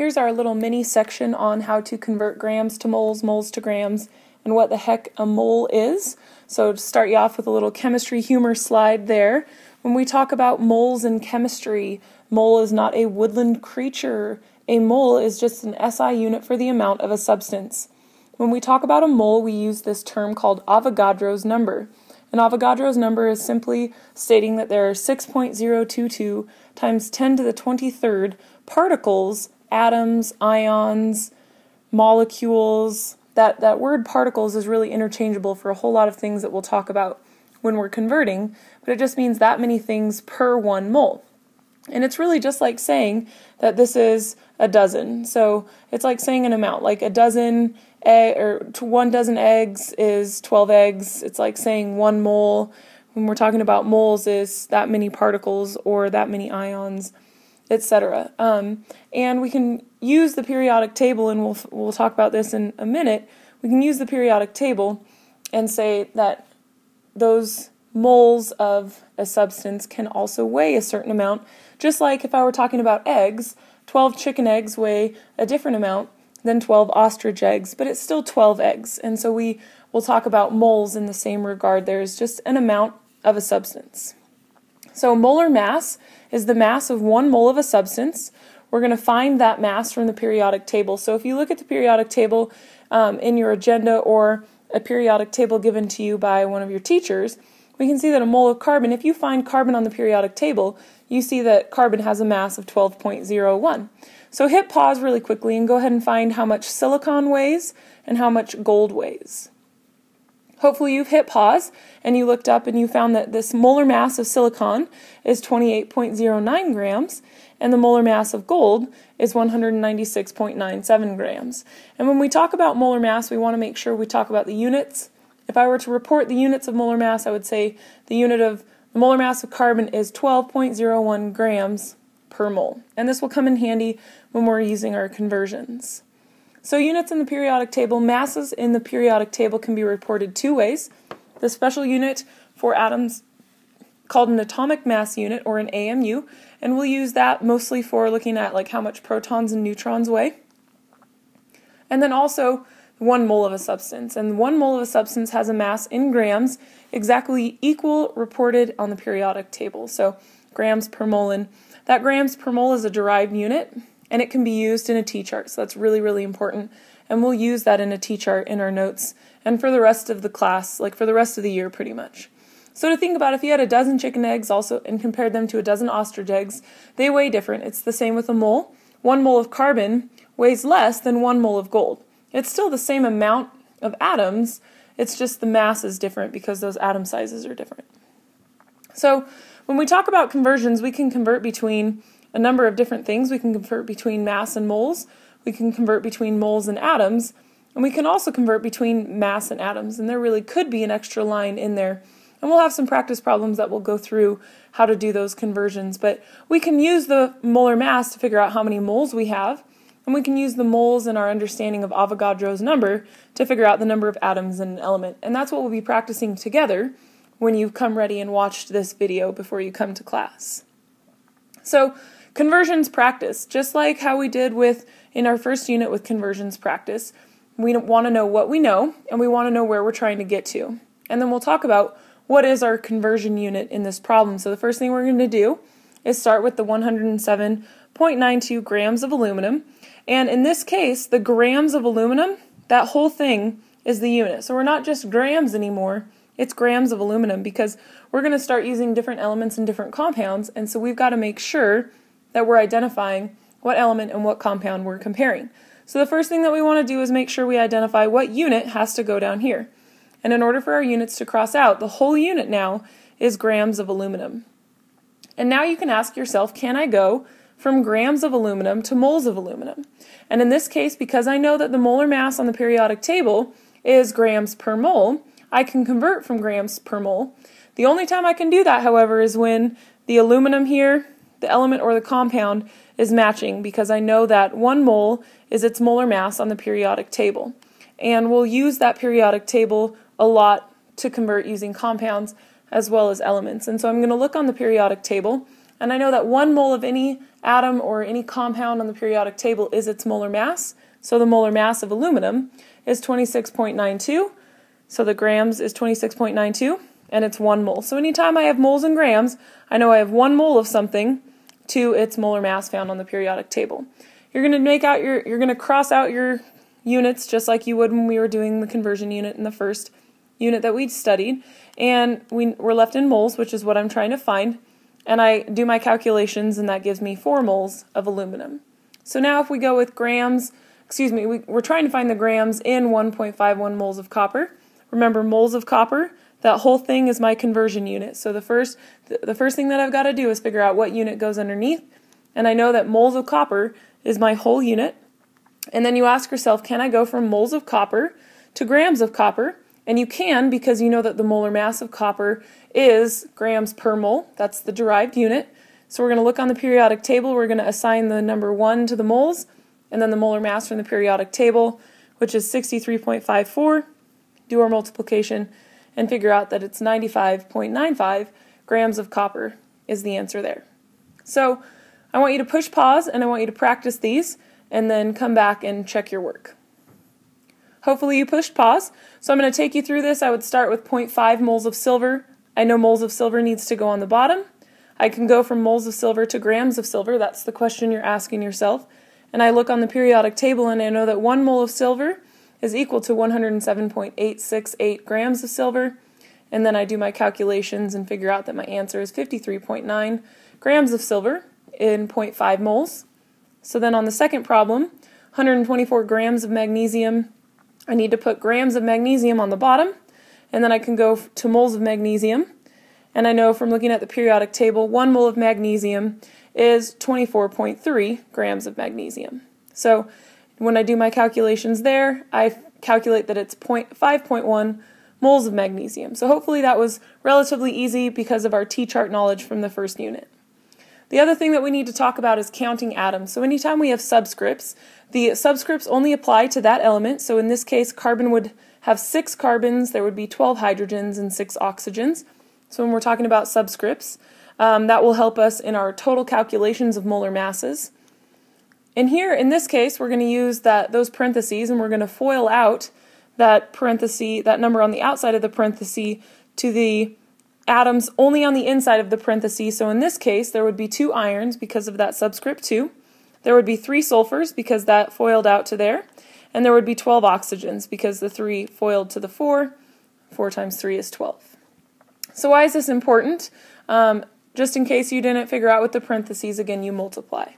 Here's our little mini section on how to convert grams to moles, moles to grams, and what the heck a mole is. So to start you off with a little chemistry humor slide there. When we talk about moles in chemistry, mole is not a woodland creature. A mole is just an SI unit for the amount of a substance. When we talk about a mole, we use this term called Avogadro's number. And Avogadro's number is simply stating that there are 6.022 times 10 to the 23rd particles, atoms, ions, molecules. That word particles is really interchangeable for a whole lot of things that we'll talk about when we're converting, but it just means that many things per 1 mole. And it's really just like saying that this is a dozen. So it's like saying an amount, like a dozen or 1 dozen eggs is 12 eggs. It's like saying 1 mole. When we're talking about moles, is that many particles or that many ions, etc. And we can use the periodic table, and we'll talk about this in a minute. We can use the periodic table and say that those moles of a substance can also weigh a certain amount. Just like if I were talking about eggs, 12 chicken eggs weigh a different amount than 12 ostrich eggs, but it's still 12 eggs. And so we will talk about moles in the same regard. There's just an amount of a substance. So molar mass is the mass of 1 mole of a substance. We're going to find that mass from the periodic table. So if you look at the periodic table in your agenda or a periodic table given to you by one of your teachers, we can see that a mole of carbon, if you find carbon on the periodic table, you see that carbon has a mass of 12.01. So hit pause really quickly and go ahead and find how much silicon weighs and how much gold weighs. Hopefully you've hit pause and you looked up and you found that this molar mass of silicon is 28.09 grams and the molar mass of gold is 196.97 grams. And when we talk about molar mass, we want to make sure we talk about the units. If I were to report the units of molar mass, I would say the unit of the molar mass of carbon is 12.01 grams per mole. And this will come in handy when we're using our conversions. So units in the periodic table, masses in the periodic table can be reported 2 ways. The special unit for atoms called an atomic mass unit, or an AMU, and we'll use that mostly for looking at like how much protons and neutrons weigh. And then also 1 mole of a substance, and 1 mole of a substance has a mass in grams exactly equal reported on the periodic table. So grams per mole, and that grams per mole is a derived unit, and it can be used in a T-chart, so that's really, really important. And we'll use that in a T-chart in our notes and for the rest of the class, like for the rest of the year pretty much. So to think about, if you had a dozen chicken eggs also and compared them to a dozen ostrich eggs, they weigh different. It's the same with a mole. 1 mole of carbon weighs less than 1 mole of gold. It's still the same amount of atoms, it's just the mass is different because those atom sizes are different. So when we talk about conversions, we can convert between a number of different things. We can convert between mass and moles, we can convert between moles and atoms, and we can also convert between mass and atoms, and there really could be an extra line in there. And we'll have some practice problems that will go through how to do those conversions, but we can use the molar mass to figure out how many moles we have, and we can use the moles in our understanding of Avogadro's number to figure out the number of atoms in an element. And that's what we'll be practicing together when you come ready and watch this video before you come to class. So conversions practice, just like how we did in our first unit with conversions practice. We want to know what we know, and we want to know where we're trying to get to. And then we'll talk about what is our conversion unit in this problem. So the first thing we're going to do is start with the 107.92 grams of aluminum. And in this case, the grams of aluminum, that whole thing is the unit. So we're not just grams anymore, it's grams of aluminum, because we're going to start using different elements and different compounds, and so we've got to make sure that we're identifying what element and what compound we're comparing. So the first thing that we want to do is make sure we identify what unit has to go down here. And in order for our units to cross out, the whole unit now is grams of aluminum. And now you can ask yourself, can I go from grams of aluminum to moles of aluminum? And in this case, because I know that the molar mass on the periodic table is grams per mole, I can convert from grams per mole. The only time I can do that, however, is when the aluminum here, the element or the compound, is matching, because I know that 1 mole is its molar mass on the periodic table. And we'll use that periodic table a lot to convert using compounds as well as elements. And so I'm going to look on the periodic table, and I know that 1 mole of any atom or any compound on the periodic table is its molar mass. So the molar mass of aluminum is 26.92. So the grams is 26.92, and it's 1 mole. So anytime I have moles and grams, I know I have 1 mole of something to its molar mass found on the periodic table. You're going to cross out your units just like you would when we were doing the conversion unit in the first unit that we studied, and we're left in moles, which is what I'm trying to find, and I do my calculations, and that gives me 4 moles of aluminum. So now if we go with grams, we're trying to find the grams in 1.51 moles of copper. Remember, moles of copper, that whole thing is my conversion unit. So the first thing that I've got to do is figure out what unit goes underneath, and I know that moles of copper is my whole unit. And then you ask yourself, can I go from moles of copper to grams of copper? And you can, because you know that the molar mass of copper is grams per mole. That's the derived unit. So we're going to look on the periodic table. We're going to assign the number 1 to the moles, and then the molar mass from the periodic table, which is 63.54. Do our multiplication and figure out that it's 95.95 grams of copper is the answer there. So I want you to push pause, and I want you to practice these, and then come back and check your work. Hopefully you pushed pause. So I'm going to take you through this. I would start with 0.5 moles of silver. I know moles of silver needs to go on the bottom. I can go from moles of silver to grams of silver. That's the question you're asking yourself. And I look on the periodic table, and I know that 1 mole of silver is equal to 107.868 grams of silver. And then I do my calculations and figure out that my answer is 53.9 grams of silver in 0.5 moles. So then on the second problem, 124 grams of magnesium, I need to put grams of magnesium on the bottom, and then I can go to moles of magnesium. And I know from looking at the periodic table, 1 mole of magnesium is 24.3 grams of magnesium. So when I do my calculations there, I calculate that it's 5.1 moles of magnesium. So hopefully that was relatively easy because of our T-chart knowledge from the first unit. The other thing that we need to talk about is counting atoms. So anytime we have subscripts, the subscripts only apply to that element. So in this case, carbon would have 6 carbons, there would be 12 hydrogens and 6 oxygens. So when we're talking about subscripts, that will help us in our total calculations of molar masses. And here, in this case, we're going to use those parentheses, and we're going to FOIL out that parenthesis, that number on the outside of the parenthesis, to the atoms only on the inside of the parentheses. So in this case, there would be 2 irons because of that subscript 2. There would be 3 sulfurs because that FOILed out to there. And there would be 12 oxygens because the 3 FOILed to the 4. 4 times 3 is 12. So why is this important? Just in case you didn't figure out with the parentheses, again, you multiply.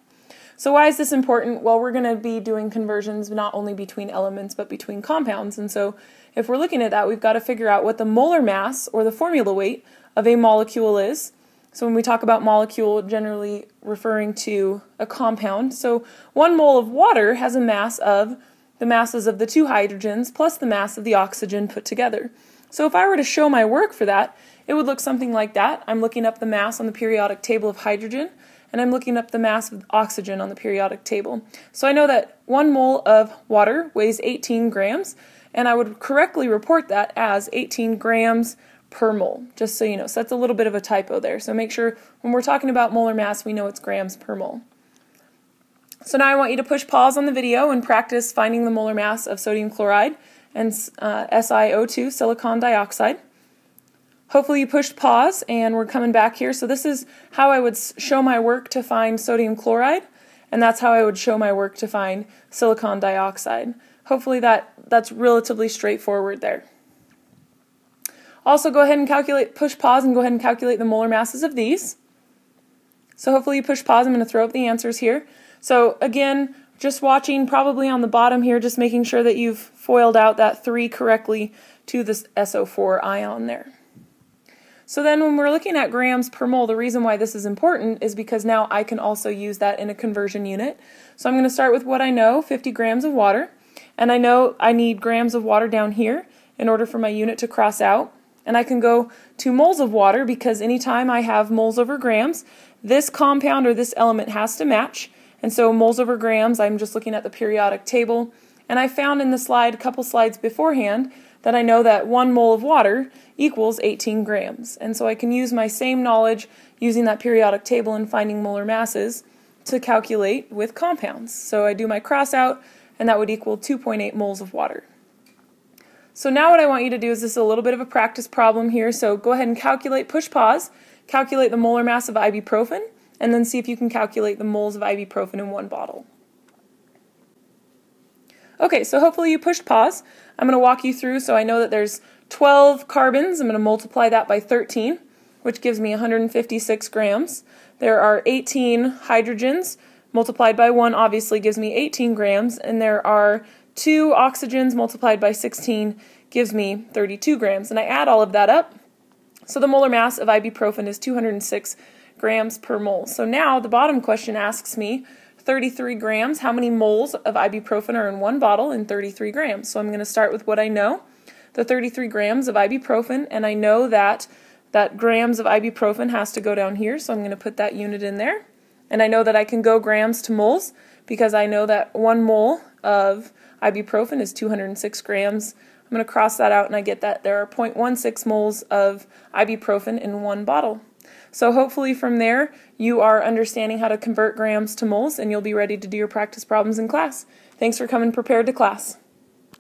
So why is this important? Well, we're going to be doing conversions not only between elements but between compounds. And so if we're looking at that, we've got to figure out what the molar mass or the formula weight of a molecule is. So when we talk about molecule, generally referring to a compound. So 1 mole of water has a mass of the masses of the 2 hydrogens plus the mass of the oxygen put together. So if I were to show my work for that, it would look something like that. I'm looking up the mass on the periodic table of hydrogen, and I'm looking up the mass of oxygen on the periodic table. So I know that 1 mole of water weighs 18 grams, and I would correctly report that as 18 grams per mole, just so you know. So that's a little bit of a typo there. So make sure when we're talking about molar mass, we know it's grams per mole. So now I want you to push pause on the video and practice finding the molar mass of sodium chloride and SiO2, silicon dioxide. Hopefully you pushed pause, and we're coming back here. So this is how I would show my work to find sodium chloride, and that's how I would show my work to find silicon dioxide. Hopefully that's relatively straightforward there. Also go ahead and push pause and go ahead and calculate the molar masses of these. So hopefully you push pause. I'm going to throw up the answers here. So again, just watching probably on the bottom here, just making sure that you've FOILed out that 3 correctly to this SO4 ion there. So then when we're looking at grams per mole, the reason why this is important is because now I can also use that in a conversion unit. So I'm going to start with what I know, 50 grams of water. And I know I need grams of water down here in order for my unit to cross out. And I can go to moles of water because anytime I have moles over grams, this compound or this element has to match. And so moles over grams, I'm just looking at the periodic table. And I found in the slide, a couple slides beforehand, that I know that 1 mole of water equals 18 grams. And so I can use my same knowledge using that periodic table and finding molar masses to calculate with compounds. So I do my cross out, and that would equal 2.8 moles of water. So now what I want you to do is, this is a little bit of a practice problem here, so go ahead and calculate, push pause, calculate the molar mass of ibuprofen, and then see if you can calculate the moles of ibuprofen in one bottle. Okay, so hopefully you pushed pause. I'm going to walk you through, so I know that there's 12 carbons. I'm going to multiply that by 13, which gives me 156 grams. There are 18 hydrogens, multiplied by 1 obviously gives me 18 grams, and there are 2 oxygens multiplied by 16 gives me 32 grams. And I add all of that up, so the molar mass of ibuprofen is 206 grams per mole. So now the bottom question asks me 33 grams, how many moles of ibuprofen are in one bottle in 33 grams? So I'm going to start with what I know, the 33 grams of ibuprofen, and I know that grams of ibuprofen has to go down here, so I'm going to put that unit in there. And I know that I can go grams to moles because I know that 1 mole of ibuprofen is 206 grams. I'm going to cross that out, and I get that there are 0.16 moles of ibuprofen in one bottle. So hopefully from there you are understanding how to convert grams to moles, and you'll be ready to do your practice problems in class. Thanks for coming prepared to class.